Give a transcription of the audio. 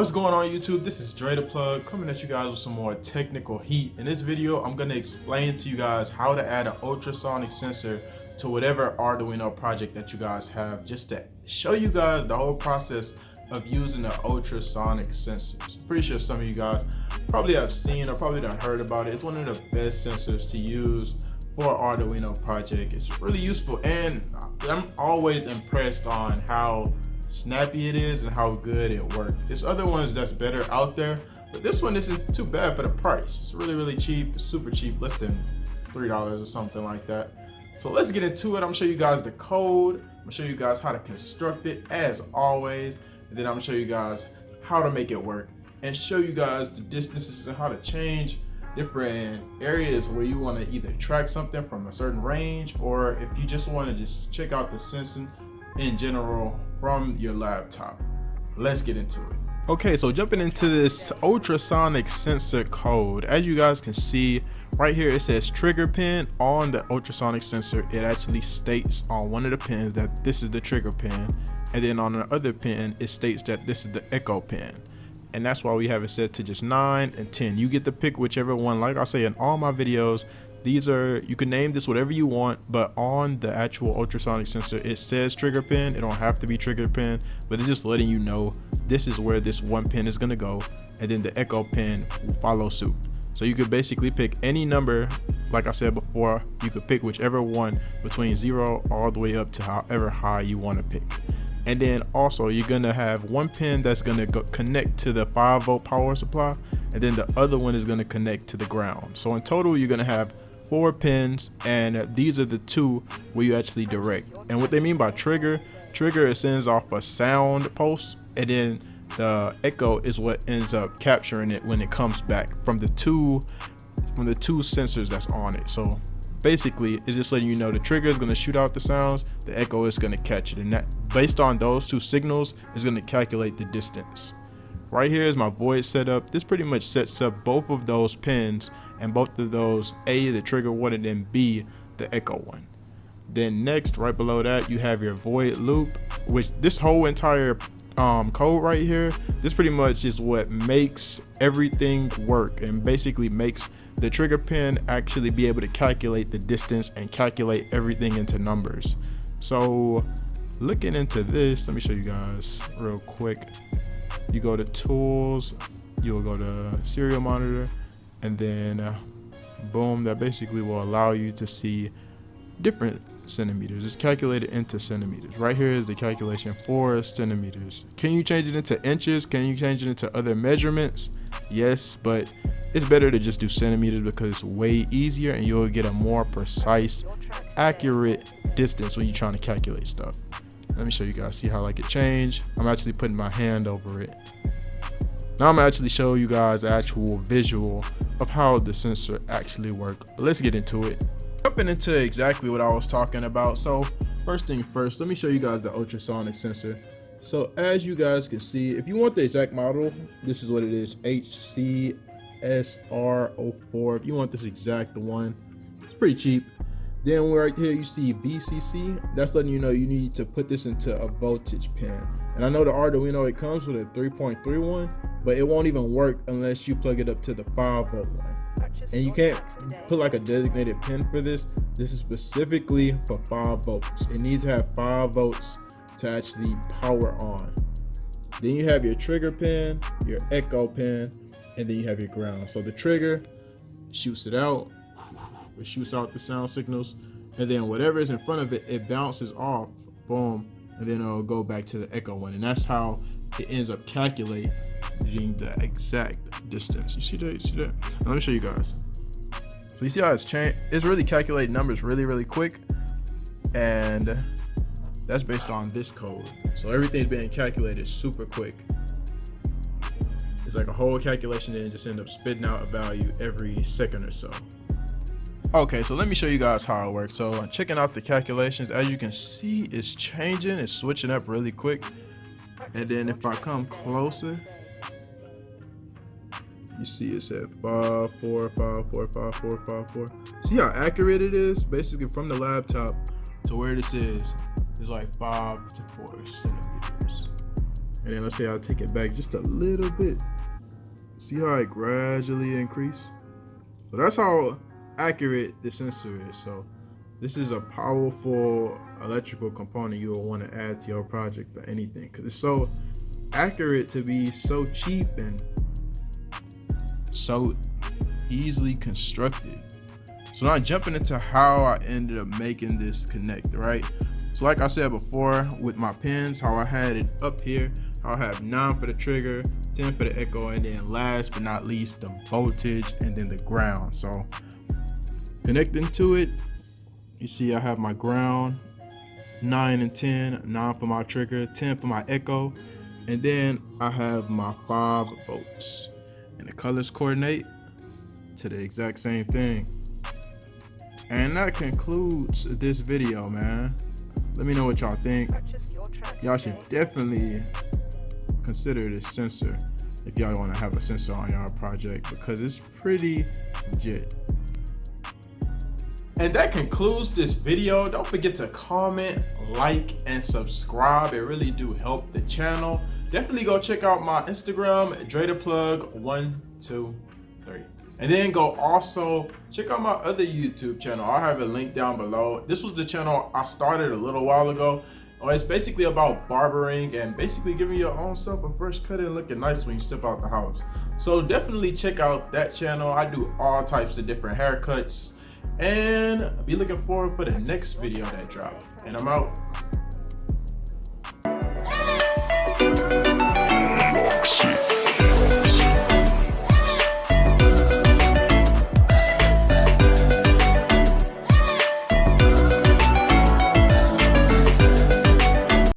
What's going on YouTube? This is Dre the Plug coming at you guys with some more technical heat. In this video, I'm going to explain to you guys how to add an ultrasonic sensor to whatever Arduino project that you guys have, just to show you guys the whole process of using the ultrasonic sensors. Pretty sure some of you guys probably have seen or probably done heard about it. It's one of the best sensors to use for Arduino project. It's really useful, and I'm always impressed on how snappy it is and how good it works. There's other ones that's better out there, but this one isn't too bad for the price. It's really cheap, super cheap, less than $3 or something like that. So let's get into it. I'm gonna show you guys the code. I'm gonna show you guys how to construct it as always, and then I'm gonna show you guys how to make it work and show you guys the distances and how to change different areas where you want to either track something from a certain range, or if you just want to just check out the sensing in general from your laptop. Let's get into it. Okay, so jumping into this ultrasonic sensor code, as you guys can see right here, it says trigger pin on the ultrasonic sensor. It actually states on one of the pins that this is the trigger pin, and then on the other pin it states that this is the echo pin. And that's why we have it set to just 9 and 10. You get to pick whichever one. Like I say in all my videos, these are, you can name this whatever you want, but on the actual ultrasonic sensor it says trigger pin. It don't have to be trigger pin, but it's just letting you know this is where this one pin is going to go, and then the echo pin will follow suit. So you could basically pick any number. Like I said before, you could pick whichever one between 0 all the way up to however high you want to pick. And then also you're gonna have one pin that's gonna connect to the 5-volt power supply, and then the other one is gonna connect to the ground. So in total you're gonna have 4 pins, and these are the 2 where you actually direct. And what they mean by trigger, it sends off a sound pulse, and then the echo is what ends up capturing it when it comes back from the two sensors that's on it. So basically it's just letting you know the trigger is going to shoot out the sounds, the echo is going to catch it, and that based on those 2 signals is going to calculate the distance. Right here is my void setup. This pretty much sets up both of those pins, and both of those, A, the trigger one, and then B, the echo one. Then next, right below that, you have your void loop, which this whole entire code right here, this pretty much is what makes everything work and basically makes the trigger pin actually be able to calculate the distance and calculate everything into numbers. So looking into this, let me show you guys real quick. You go to tools, you'll go to serial monitor, and then boom, that basically will allow you to see different centimeters. It's calculated into centimeters. Right here is the calculation for centimeters. Can you change it into inches? Can you change it into other measurements? Yes, but it's better to just do centimeters because it's way easier and you'll get a more precise, accurate distance when you're trying to calculate stuff. Let me show you guys, see how I like it change. I'm actually putting my hand over it. Now I'm actually show you guys the actual visual of how the sensor actually works. Let's get into it. Jumping into exactly what I was talking about. So first thing first, let me show you guys the ultrasonic sensor. So as you guys can see, if you want the exact model, this is what it is, HCSR04. If you want this exact one, it's pretty cheap. Then right here you see VCC. That's letting you know you need to put this into a voltage pin. And I know the Arduino, it comes with a 3.31, but it won't even work unless you plug it up to the 5-volt one. And you can't put like a designated pin for this. This is specifically for 5 volts. It needs to have 5 volts to actually power on. Then you have your trigger pin, your echo pin, and then you have your ground. So the trigger shoots it out. It shoots out the sound signals, and then whatever is in front of it, it bounces off, boom, and then it'll go back to the echo one. And that's how it ends up calculating the exact distance. You see that? You see that? Now, let me show you guys. So you see how it's changed? It's really calculating numbers really quick, and that's based on this code. So everything's being calculated super quick. It's like a whole calculation and just end up spitting out a value every second or so. Okay, so let me show you guys how it works. So I'm checking out the calculations. As you can see, it's changing, it's switching up really quick. And then if I come closer, you see it's at 5, 4, 5, 4, 5, 4, 5, 4. See how accurate it is? Basically from the laptop to where this is like 5 to 4 centimeters. And then let's say I'll take it back just a little bit. See how it gradually increase? So that's how accurate the sensor is. So this is a powerful electrical component you will want to add to your project for anything, because it's so accurate to be so cheap and so easily constructed. So now jumping into how I ended up making this connect, right? So like I said before with my pins, how I had it up here, I'll have 9 for the trigger, 10 for the echo, and then last but not least the voltage and then the ground. So connecting to it, you see I have my ground, 9 and 10, 9 for my trigger, 10 for my echo, and then I have my 5 volts. And the colors coordinate to the exact same thing. And that concludes this video, man. Let me know what y'all think. Y'all should definitely consider this sensor if y'all want to have a sensor on your project, because it's pretty legit. And that concludes this video. Don't forget to comment, like, and subscribe. It really do help the channel. Definitely go check out my Instagram, DreDaPlug123. And then go also check out my other YouTube channel. I'll have a link down below. This was the channel I started a little while ago. It's basically about barbering and basically giving your own self a fresh cut and looking nice when you step out the house. So definitely check out that channel. I do all types of different haircuts. And be looking forward for the next video that drops. And I'm out.